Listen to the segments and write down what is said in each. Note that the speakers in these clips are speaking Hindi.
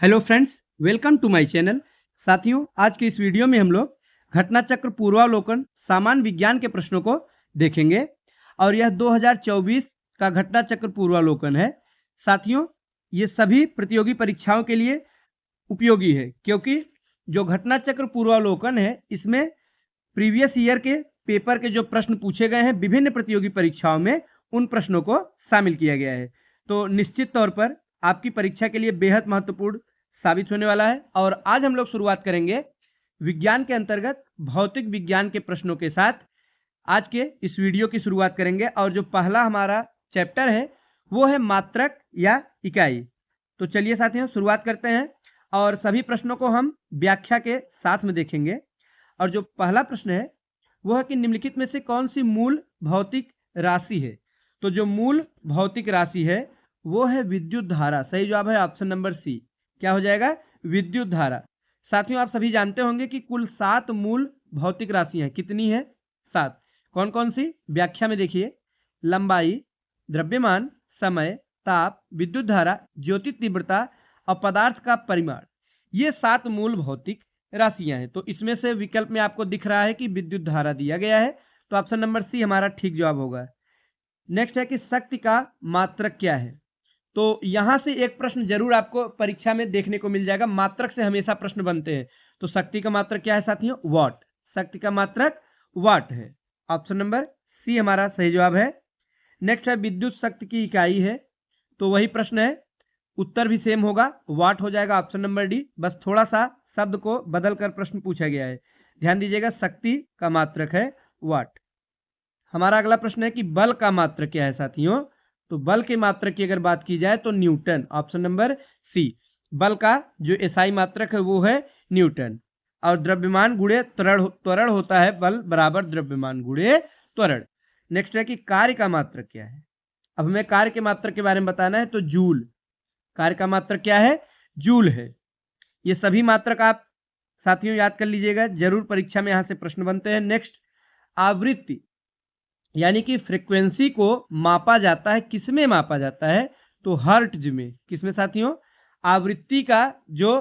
Hello friends, welcome to my channel. साथियों, आज के इस वीडियो में हम लोग घटना चक्र पूर्वावलोकन सामान्य विज्ञान के प्रश्नों को देखेंगे और यह 2024 का घटना चक्र पूर्वावलोकन है। साथियों, ये सभी प्रतियोगी परीक्षाओं के लिए उपयोगी है क्योंकि जो घटना चक्र पूर्वावलोकन है इसमें प्रीवियस ईयर के पेपर के जो प्रश्न पूछे गए हैं विभिन्न प्रतियोगी परीक्षाओं में, उन प्रश्नों को शामिल किया गया है। तो निश्चित तौर पर आपकी परीक्षा के लिए बेहद महत्वपूर्ण साबित होने वाला है। और आज हम लोग शुरुआत करेंगे विज्ञान के अंतर्गत भौतिक विज्ञान के प्रश्नों के साथ। आज के इस वीडियो की शुरुआत करेंगे और जो पहला हमारा चैप्टर है वो है मात्रक या इकाई। तो चलिए साथियों शुरुआत करते हैं और सभी प्रश्नों को हम व्याख्या के साथ में देखेंगे। और जो पहला प्रश्न है वो है कि निम्नलिखित में से कौन सी मूल भौतिक राशि है। तो जो मूल भौतिक राशि है वो है विद्युत धारा। सही जवाब है ऑप्शन नंबर सी। क्या हो जाएगा? विद्युत धारा। साथियों, आप सभी जानते होंगे कि कुल 7 मूल भौतिक राशियां कितनी है? 7। कौन कौन सी? व्याख्या में देखिए, लंबाई, द्रव्यमान, समय, ताप, विद्युत धारा, ज्योति तीव्रता और पदार्थ का परिमाण। ये 7 मूल भौतिक राशियां हैं। तो इसमें से विकल्प में आपको दिख रहा है कि विद्युत धारा दिया गया है, तो ऑप्शन नंबर सी हमारा ठीक जवाब होगा। नेक्स्ट है कि शक्ति का मात्रक क्या है। तो यहां से एक प्रश्न जरूर आपको परीक्षा में देखने को मिल जाएगा। मात्रक से हमेशा प्रश्न बनते हैं। तो शक्ति का मात्रक क्या है साथियों? वाट। शक्ति का मात्रक वाट है। ऑप्शन नंबर सी हमारा सही जवाब है। नेक्स्ट है विद्युत शक्ति की इकाई है। तो वही प्रश्न है, उत्तर भी सेम होगा, वाट हो जाएगा ऑप्शन नंबर डी। बस थोड़ा सा शब्द को बदल कर प्रश्न पूछा गया है। ध्यान दीजिएगा, शक्ति का मात्रक है वाट। हमारा अगला प्रश्न है कि बल का मात्रक क्या है साथियों। तो बल के मात्रक की अगर बात की जाए तो न्यूटन। ऑप्शन नंबर सी। बल का जो एसआई मात्रक है वो है न्यूटन। और द्रव्यमान गुणे त्वरण होता है बल बराबर द्रव्यमान गुणे त्वरण। नेक्स्ट है कि कार्य का मात्रक क्या है। अब हमें कार्य के मात्रक के बारे में बताना है, तो जूल। कार्य का मात्रक क्या है? जूल है। ये सभी मात्रक आप साथियों याद कर लीजिएगा, जरूर परीक्षा में यहां से प्रश्न बनते हैं। नेक्स्ट, आवृत्ति यानी कि फ्रीक्वेंसी को मापा जाता है, किसमें मापा जाता है? तो हर्ट्ज में। किसमें साथियों? आवृत्ति का जो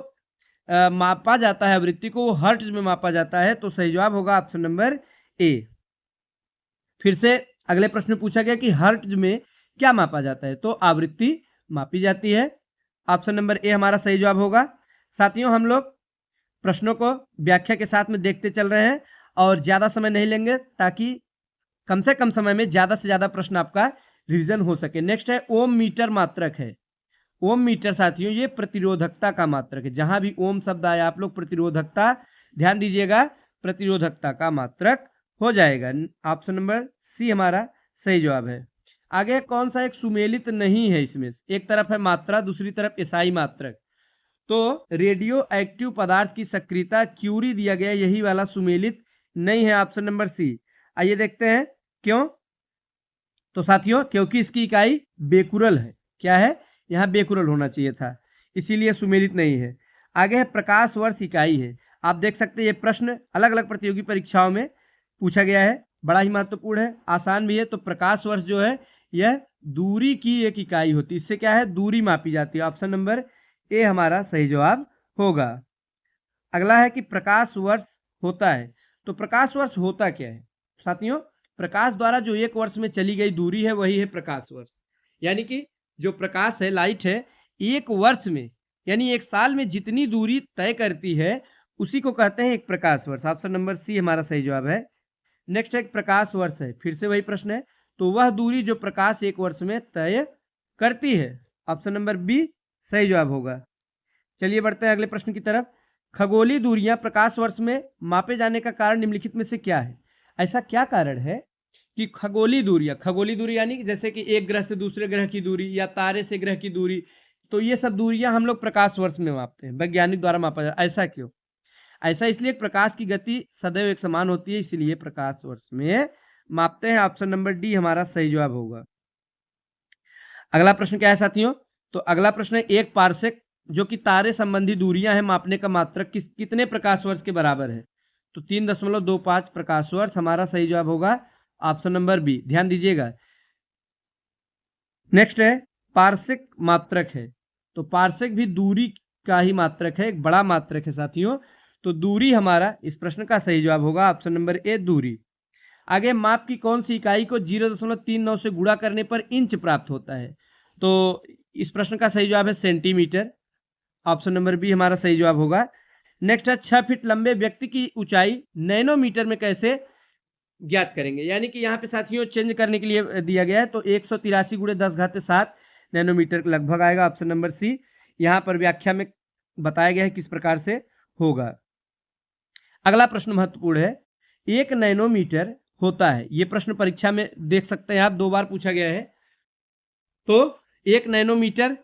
मापा जाता है, आवृत्ति को वो हर्ट्ज में मापा जाता है। तो सही जवाब होगा ऑप्शन नंबर ए। फिर से अगले प्रश्न में पूछा गया कि हर्ट्ज में क्या मापा जाता है। तो आवृत्ति मापी जाती है। ऑप्शन नंबर ए हमारा सही जवाब होगा। साथियों, हम लोग प्रश्नों को व्याख्या के साथ में देखते चल रहे हैं और ज्यादा समय नहीं लेंगे ताकि कम से कम समय में ज्यादा से ज्यादा प्रश्न आपका रिवीजन हो सके। नेक्स्ट है ओम मीटर मात्रक है। ओम मीटर साथियों ये प्रतिरोधकता का मात्रक है। जहां भी ओम शब्द आया आप लोग प्रतिरोधकता, ध्यान दीजिएगा, प्रतिरोधकता का मात्रक हो जाएगा। ऑप्शन नंबर सी हमारा सही जवाब है। आगे कौन सा एक सुमेलित नहीं है इसमें? एक तरफ है मात्रा, दूसरी तरफ एसआई मात्रक। तो रेडियो एक्टिव पदार्थ की सक्रियता क्यूरी दिया गया, यही वाला सुमेलित नहीं है। Option number C. आइए देखते हैं क्यों। तो साथियों, क्योंकि इसकी इकाई बेकुरल है। क्या है? यहाँ बेकुरल होना चाहिए था, इसीलिए सुमेलित नहीं है। आगे है प्रकाश वर्ष इकाई है। आप देख सकते हैं ये प्रश्न अलग अलग प्रतियोगी परीक्षाओं में पूछा गया है, बड़ा ही महत्वपूर्ण है, आसान भी है। तो प्रकाश वर्ष जो है यह दूरी की एक इकाई होती है। इससे क्या है? दूरी मापी जाती है। ऑप्शन नंबर ए हमारा सही जवाब होगा। अगला है कि प्रकाश वर्ष होता है। तो प्रकाश वर्ष होता क्या है साथियों? प्रकाश द्वारा जो एक वर्ष में चली गई दूरी है वही है प्रकाश वर्ष। यानी कि जो प्रकाश है, लाइट है, एक वर्ष में यानी एक साल में जितनी दूरी तय करती है उसी को कहते हैं एक प्रकाश वर्ष। ऑप्शन नंबर सी हमारा सही जवाब है। नेक्स्ट एक प्रकाश वर्ष है, फिर से वही प्रश्न है। तो वह दूरी जो प्रकाश एक वर्ष में तय करती है। ऑप्शन नंबर बी सही जवाब होगा। चलिए बढ़ते हैं अगले प्रश्न की तरफ। खगोलीय दूरियां प्रकाश वर्ष में मापे जाने का कारण निम्नलिखित में से क्या है? ऐसा क्या कारण है कि खगोलीय दूरी यानी कि जैसे कि एक ग्रह से दूसरे ग्रह की दूरी या तारे से ग्रह की दूरी, तो ये सब दूरियां हम लोग प्रकाश वर्ष में मापते हैं, वैज्ञानिक द्वारा मापा जाता है। ऐसा क्यों? ऐसा इसलिए प्रकाश की गति सदैव एक समान होती है, इसलिए प्रकाश वर्ष में मापते हैं। ऑप्शन नंबर डी हमारा सही जवाब होगा। अगला प्रश्न क्या है साथियों? तो अगला प्रश्न है एक पारसेक जो कि तारे संबंधी दूरियां हैं मापने का मात्रक कितने प्रकाश वर्ष के बराबर है? तो 3.25 प्रकाश वर्ष हमारा सही जवाब होगा। Option number B. ध्यान दीजिएगा। नेक्स्ट है पारसेक मात्रक है। तो पारसेक भी दूरी का ही मात्रक है, एक बड़ा मात्रक है साथियों। तो दूरी हमारा इस प्रश्न का सही जवाब होगा ऑप्शन नंबर ए, दूरी। आगे, माप की कौन सी इकाई को 0.39 से गुणा करने पर इंच प्राप्त होता है? तो इस प्रश्न का सही जवाब है सेंटीमीटर। ऑप्शन नंबर बी हमारा सही जवाब होगा। नेक्स्ट है, 6 फीट लंबे व्यक्ति की ऊंचाई नैनोमीटर में कैसे ज्ञात करेंगे? यानी कि यहाँ पे साथियों चेंज करने के लिए दिया गया है, तो 183 गुणे 10⁻7 नैनोमीटर के लगभग आएगा, ऑप्शन नंबर सी। यहाँ पर व्याख्या में बताया गया है किस प्रकार से होगा। अगला प्रश्न महत्वपूर्ण है, 1 नैनोमीटर होता है, ये प्रश्न परीक्षा में देख सकते हैं आप, 2 बार पूछा गया है। तो 1 नैनोमीटर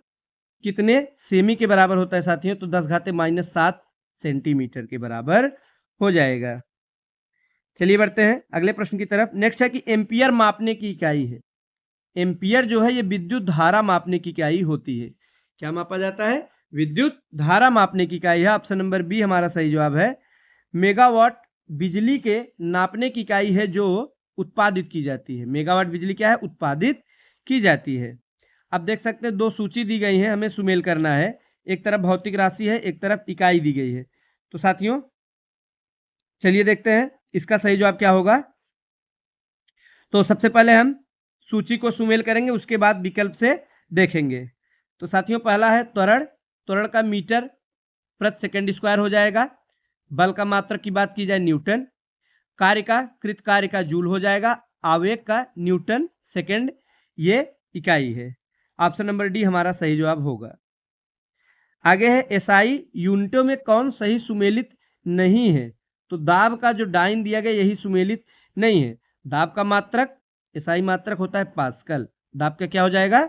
कितने सेमी के बराबर होता है साथियों? तो 10⁻⁻7 सेंटीमीटर के बराबर हो जाएगा। चलिए बढ़ते हैं अगले प्रश्न की तरफ। नेक्स्ट है कि एम्पियर मापने की इकाई है। एम्पियर जो है ये विद्युत धारा मापने की इकाई होती है। क्या मापा जाता है? विद्युत धारा मापने की इकाई है, ऑप्शन नंबर बी हमारा सही जवाब है। मेगावाट बिजली के नापने की इकाई है जो उत्पादित की जाती है। मेगावाट बिजली क्या है? उत्पादित की जाती है। अब देख सकते हैं 2 सूची दी गई है, हमें सुमेल करना है। एक तरफ भौतिक राशि है, एक तरफ इकाई दी गई है। तो साथियों चलिए देखते हैं इसका सही जवाब क्या होगा। तो सबसे पहले हम सूची को सुमेल करेंगे, उसके बाद विकल्प से देखेंगे। तो साथियों पहला है त्वरण। त्वरण का मीटर प्रति सेकंड स्क्वायर हो जाएगा। बल का मात्रक की बात की जाए न्यूटन। कार्य का, कृत कार्य का जूल हो जाएगा। आवेग का न्यूटन सेकंड, ये इकाई है। ऑप्शन नंबर डी हमारा सही जवाब होगा। आगे है एसआई यूनिटों में कौन सही सुमेलित नहीं है? तो दाब का जो डाइन दिया गया यही सुमेलित नहीं है। दाब का मात्रक, एसआई मात्रक होता है पास्कल। दाब का क्या हो जाएगा?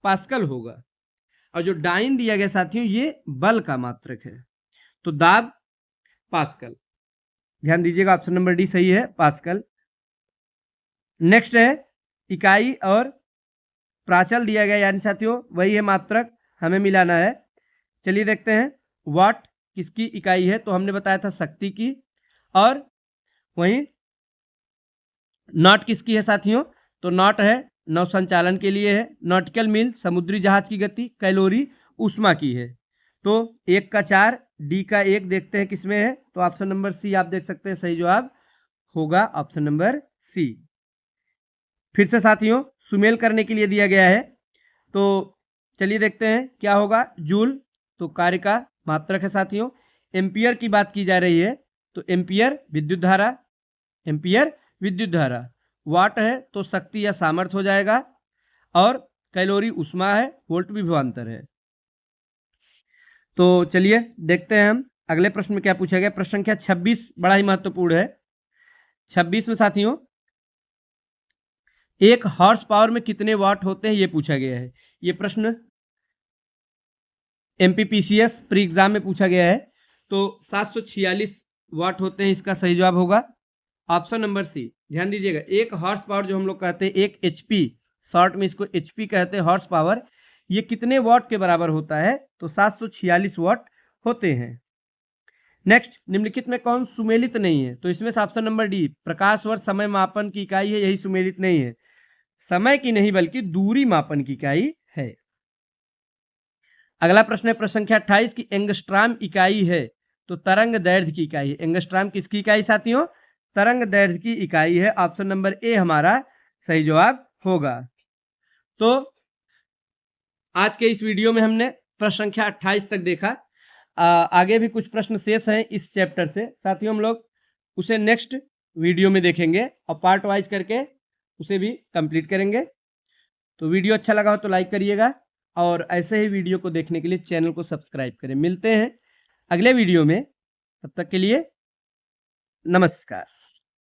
पास्कल होगा। और जो डाइन दिया गया साथियों ये बल का मात्रक है। तो दाब पास्कल, ध्यान दीजिएगा, ऑप्शन नंबर डी सही है, पास्कल। नेक्स्ट है इकाई और प्राचल दिया गया, यानी साथियों वही है मात्रक, हमें मिलाना है। चलिए देखते हैं वाट किसकी इकाई है? तो हमने बताया था शक्ति की। और वहीं नॉट किसकी है साथियों? तो नॉट है नौ संचालन के लिए है। नॉटिकल मील समुद्री जहाज की गति। कैलोरी ऊष्मा की है। तो 1 का 4, डी का 1 देखते हैं किसमें है? तो ऑप्शन नंबर सी आप देख सकते हैं सही जवाब होगा, ऑप्शन नंबर सी। फिर से साथियों सुमेल करने के लिए दिया गया है, तो चलिए देखते हैं क्या होगा। जूल तो कार्य का मात्रक है साथियों। एम्पियर की बात की जा रही है, तो एम्पियर विद्युत धारा, एम्पियर विद्युत धारा। वाट है तो शक्ति या सामर्थ्य हो जाएगा। और कैलोरी ऊष्मा है, वोल्ट विभवांतर है। तो चलिए देखते हैं हम अगले प्रश्न में क्या पूछा गया। प्रश्न संख्या 26 बड़ा ही महत्वपूर्ण है। 26 में साथियों 1 हॉर्स पावर में कितने वाट होते हैं ये पूछा गया है। ये प्रश्न एमपीपीसीएस प्री एग्जाम में पूछा गया है। तो 746 वाट होते हैं, इसका सही जवाब होगा ऑप्शन नंबर सी। ध्यान दीजिएगा, 1 हॉर्स पावर जो हम लोग कहते हैं, 1 एचपी, शॉर्ट में इसको एचपी कहते हैं, हॉर्स पावर, ये कितने वाट के बराबर होता है? तो 746 वाट होते हैं। नेक्स्ट, निम्नलिखित में कौन सुमेलित नहीं है? तो इसमें से ऑप्शन नंबर डी, प्रकाश वर्ष समय मापन की इकाई है, यही सुमेलित नहीं है। समय की नहीं बल्कि दूरी मापन की इकाई है। अगला प्रश्न है प्रश्न संख्या 28 की एंगस्ट्राम इकाई है, तो तरंग दैर्ध्य की इकाई है। एंगस्ट्राम किसकी इकाई साथियों? तरंग दैर्ध्य की इकाई है, ऑप्शन नंबर ए हमारा सही जवाब होगा। तो आज के इस वीडियो में हमने प्रश्न संख्या 28 तक देखा। आगे भी कुछ प्रश्न शेष हैं इस चैप्टर से साथियों, हम लोग उसे नेक्स्ट वीडियो में देखेंगे और पार्ट वाइज करके उसे भी कंप्लीट करेंगे। तो वीडियो अच्छा लगा हो तो लाइक करिएगा और ऐसे ही वीडियो को देखने के लिए चैनल को सब्सक्राइब करें। मिलते हैं अगले वीडियो में, तब तक के लिए नमस्कार।